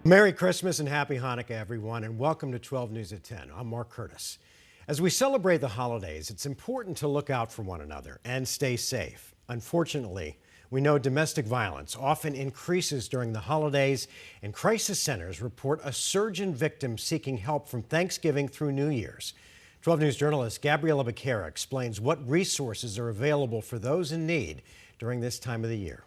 Merry Christmas and Happy Hanukkah, everyone, and welcome to 12 News at 10. I'm Mark Curtis. As we celebrate the holidays, it's important to look out for one another and stay safe. Unfortunately, we know domestic violence often increases during the holidays, and crisis centers report a surge in victims seeking help from Thanksgiving through New Year's. 12 News journalist Gabriela Becerra explains what resources are available for those in need during this time of the year.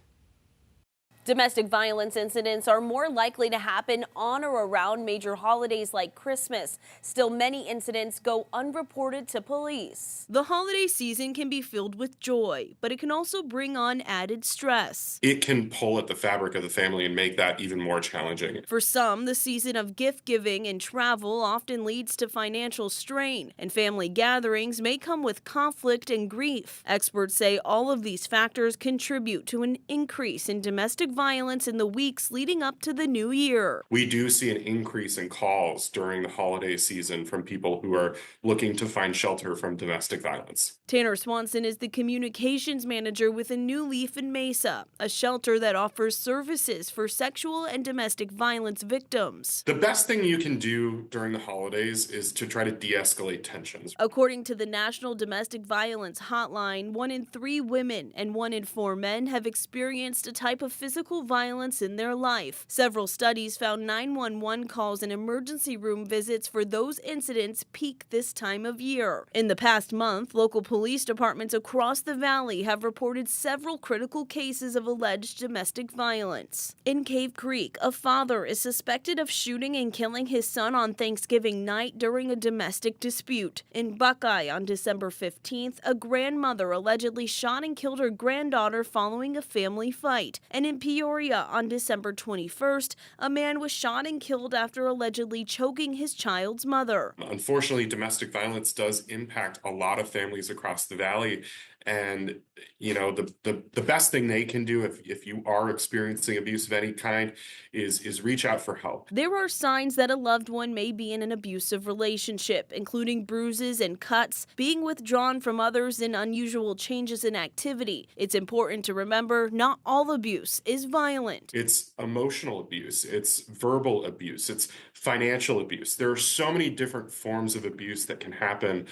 Domestic violence incidents are more likely to happen on or around major holidays like Christmas. Still, many incidents go unreported to police. The holiday season can be filled with joy, but it can also bring on added stress. It can pull at the fabric of the family and make that even more challenging. For some, the season of gift giving and travel often leads to financial strain, and family gatherings may come with conflict and grief. Experts say all of these factors contribute to an increase in domestic violence in the weeks leading up to the new year. We do see an increase in calls during the holiday season from people who are looking to find shelter from domestic violence. Tanner Swanson is the communications manager with A New Leaf in Mesa, a shelter that offers services for sexual and domestic violence victims. The best thing you can do during the holidays is to try to de-escalate tensions. According to the National Domestic Violence Hotline, 1 in 3 women and 1 in 4 men have experienced a type of physical violence in their life. Several studies found 911 calls and emergency room visits for those incidents peak this time of year. In the past month, local police departments across the valley have reported several critical cases of alleged domestic violence. In Cave Creek, a father is suspected of shooting and killing his son on Thanksgiving night during a domestic dispute. In Buckeye, on December 15th, a grandmother allegedly shot and killed her granddaughter following a family fight. And in Peoria, on December 21st, a man was shot and killed after allegedly choking his child's mother. Unfortunately, domestic violence does impact a lot of families across the valley. And, you know, the best thing they can do if you are experiencing abuse of any kind is reach out for help. There are signs that a loved one may be in an abusive relationship, including bruises and cuts, being withdrawn from others, and unusual changes in activity. It's important to remember not all abuse is violent. It's emotional abuse, it's verbal abuse, it's financial abuse. There are so many different forms of abuse that can happen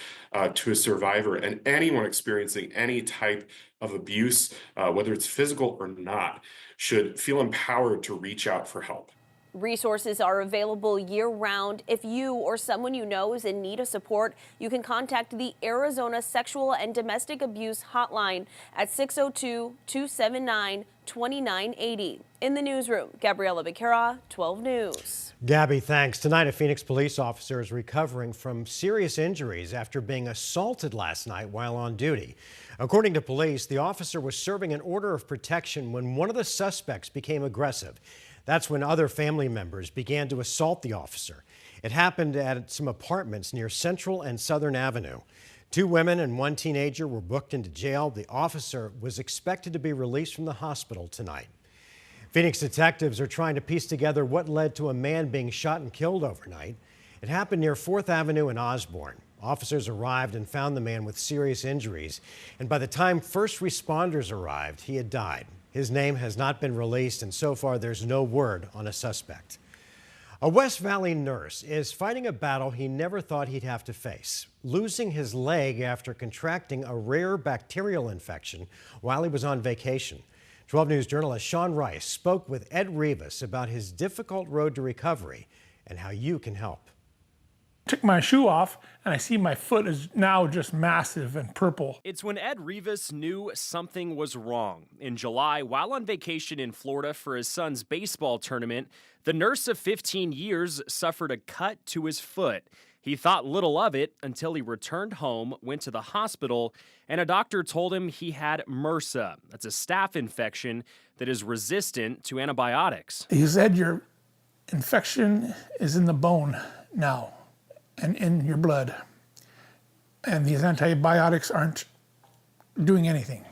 to a survivor, and anyone experiencing any type of abuse, whether it's physical or not, should feel empowered to reach out for help. Resources are available year-round. If you or someone you know is in need of support, you can contact the Arizona Sexual and Domestic Abuse Hotline at 602-279-2980. In the newsroom, Gabriela Becerra, 12 News. Gabby, thanks. Tonight, a Phoenix police officer is recovering from serious injuries after being assaulted last night while on duty. According to police, the officer was serving an order of protection when one of the suspects became aggressive. That's when other family members began to assault the officer. It happened at some apartments near Central and Southern Avenue. 2 women and 1 teenager were booked into jail. The officer was expected to be released from the hospital tonight. Phoenix detectives are trying to piece together what led to a man being shot and killed overnight. It happened near 4th Avenue in Osborne. Officers arrived and found the man with serious injuries, and by the time first responders arrived, he had died. His name has not been released, and so far there's no word on a suspect. A West Valley nurse is fighting a battle he never thought he'd have to face, losing his leg after contracting a rare bacterial infection while he was on vacation. 12 News journalist Sean Rice spoke with Ed Rivas about his difficult road to recovery and how you can help. Took my shoe off and I see my foot is now just massive and purple. It's when Ed Rivas knew something was wrong. In July, while on vacation in Florida for his son's baseball tournament, the nurse of 15 years suffered a cut to his foot. He thought little of it until he returned home, went to the hospital, and a doctor told him he had MRSA. That's a staph infection that is resistant to antibiotics. He said your infection is in the bone now and in your blood, and these antibiotics aren't doing anything.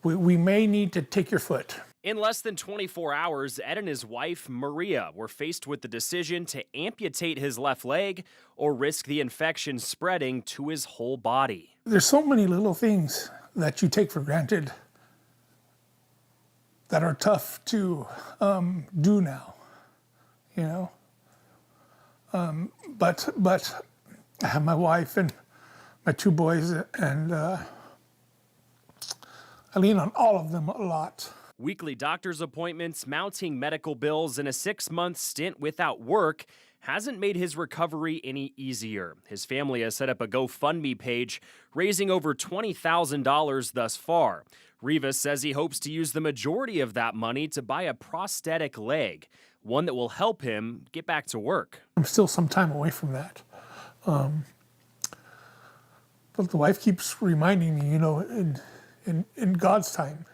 We may need to take your foot. In less than 24 hours, Ed and his wife, Maria, were faced with the decision to amputate his left leg or risk the infection spreading to his whole body. There's so many little things that you take for granted that are tough to do now. you know. But I have my wife and my 2 boys, and I lean on all of them a lot. Weekly doctor's appointments, mounting medical bills, and a 6-month stint without work hasn't made his recovery any easier. His family has set up a GoFundMe page, raising over $20,000 thus far. Rivas says he hopes to use the majority of that money to buy a prosthetic leg, one that will help him get back to work. I'm still some time away from that. But the wife keeps reminding me, you know, in God's time,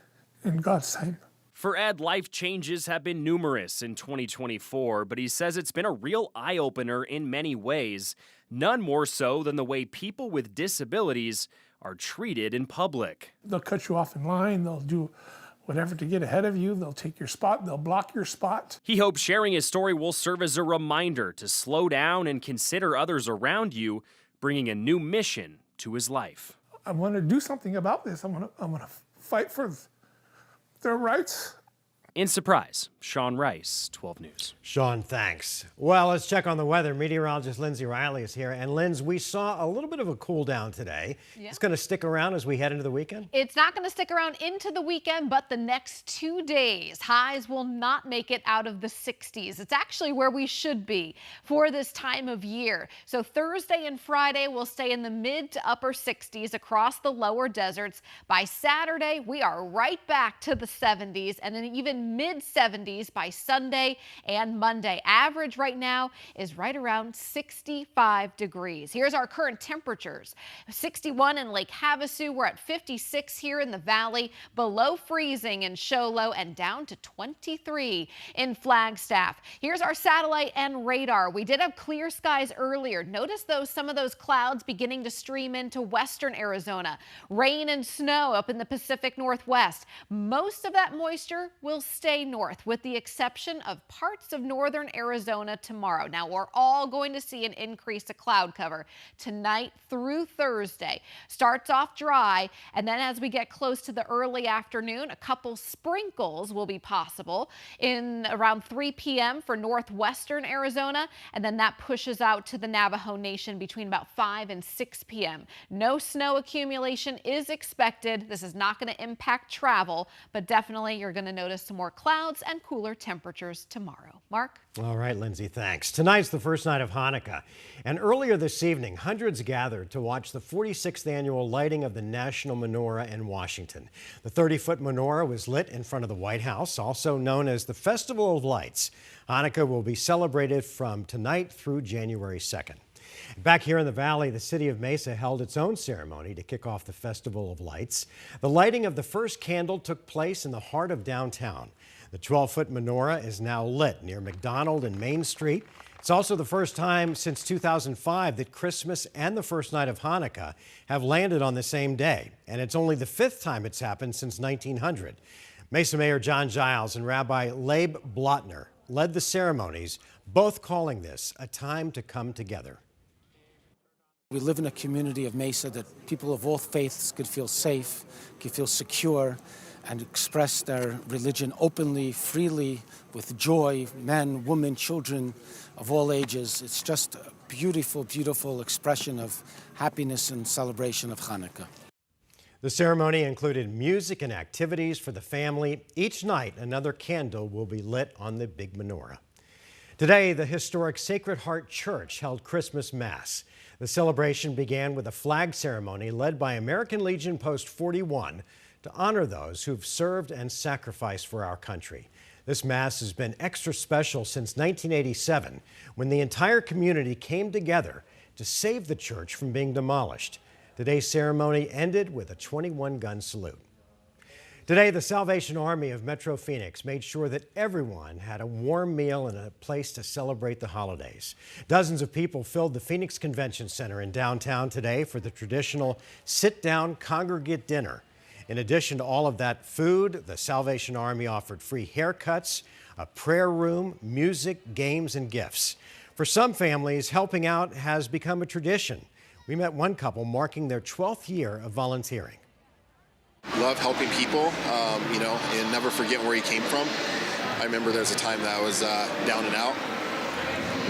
For Ed, life changes have been numerous in 2024, but he says it's been a real eye-opener in many ways, none more so than the way people with disabilities are treated in public. They'll cut you off in line, they'll do whatever to get ahead of you, they'll take your spot, they'll block your spot. He hopes sharing his story will serve as a reminder to slow down and consider others around you, bringing a new mission to his life. I want to do something about this. I want to fight for their rights. In Surprise, Sean Rice, 12 News. Sean, thanks. Well, let's check on the weather. Meteorologist Lindsay Riley is here. And Lindsay, we saw a little bit of a cool down today. Yeah. It's going to stick around as we head into the weekend? It's not going to stick around into the weekend, but the next 2 days, highs will not make it out of the 60s. It's actually where we should be for this time of year. So Thursday and Friday will stay in the mid to upper 60s across the lower deserts. By Saturday, we are right back to the 70s and then even mid 70s by Sunday and Monday. Average right now is right around 65 degrees. Here's our current temperatures. 61 in Lake Havasu. We're at 56 here in the valley, below freezing in Show Low, and down to 23 in Flagstaff. Here's our satellite and radar. We did have clear skies earlier. Notice some of those clouds beginning to stream into western Arizona. Rain and snow up in the Pacific Northwest. Most of that moisture will stay north, with the exception of parts of northern Arizona tomorrow. Now, we're all going to see an increase of cloud cover tonight through Thursday. Starts off dry, and then as we get close to the early afternoon, a couple sprinkles will be possible in around 3 p.m. for northwestern Arizona, and then that pushes out to the Navajo Nation between about 5 and 6 p.m. No snow accumulation is expected. This is not going to impact travel, but definitely you're going to notice some more clouds and cooler temperatures tomorrow. Mark? All right, Lindsay, thanks. Tonight's the first night of Hanukkah, and earlier this evening, hundreds gathered to watch the 46th annual lighting of the National Menorah in Washington. The 30-foot menorah was lit in front of the White House, also known as the Festival of Lights. Hanukkah will be celebrated from tonight through January 2nd. Back here in the valley, the city of Mesa held its own ceremony to kick off the Festival of Lights. The lighting of the first candle took place in the heart of downtown. The 12-foot menorah is now lit near McDonald and Main Street. It's also the first time since 2005 that Christmas and the first night of Hanukkah have landed on the same day. And it's only the 5th time it's happened since 1900. Mesa Mayor John Giles and Rabbi Leib Blotner led the ceremonies, both calling this a time to come together. We live in a community of Mesa that people of all faiths could feel safe, could feel secure, and express their religion openly, freely, with joy, men, women, children of all ages. It's just a beautiful, beautiful expression of happiness and celebration of Hanukkah. The ceremony included music and activities for the family. Each night, another candle will be lit on the big menorah. Today, the historic Sacred Heart Church held Christmas Mass. The celebration began with a flag ceremony led by American Legion Post 41 to honor those who've served and sacrificed for our country. This Mass has been extra special since 1987, when the entire community came together to save the church from being demolished. Today's ceremony ended with a 21-gun salute. Today, the Salvation Army of Metro Phoenix made sure that everyone had a warm meal and a place to celebrate the holidays. Dozens of people filled the Phoenix Convention Center in downtown today for the traditional sit-down congregate dinner. In addition to all of that food, the Salvation Army offered free haircuts, a prayer room, music, games, and gifts. For some families, helping out has become a tradition. We met one couple marking their 12th year of volunteering. Love helping people, and never forget where you came from. I remember there was a time that I was down and out,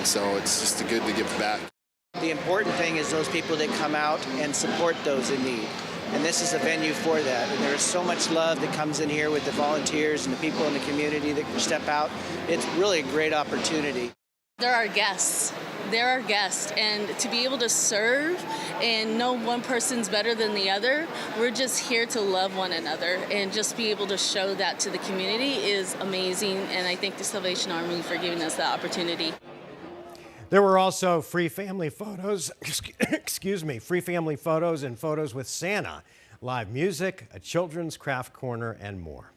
so it's just good to give back. The important thing is those people that come out and support those in need. And this is a venue for that. And there is so much love that comes in here with the volunteers and the people in the community that step out. It's really a great opportunity. They're our guests. They're our guests. And to be able to serve and know one person's better than the other, we're just here to love one another. And just be able to show that to the community is amazing. And I thank the Salvation Army for giving us that opportunity. There were also free family photos, free family photos and photos with Santa, live music, a children's craft corner, and more.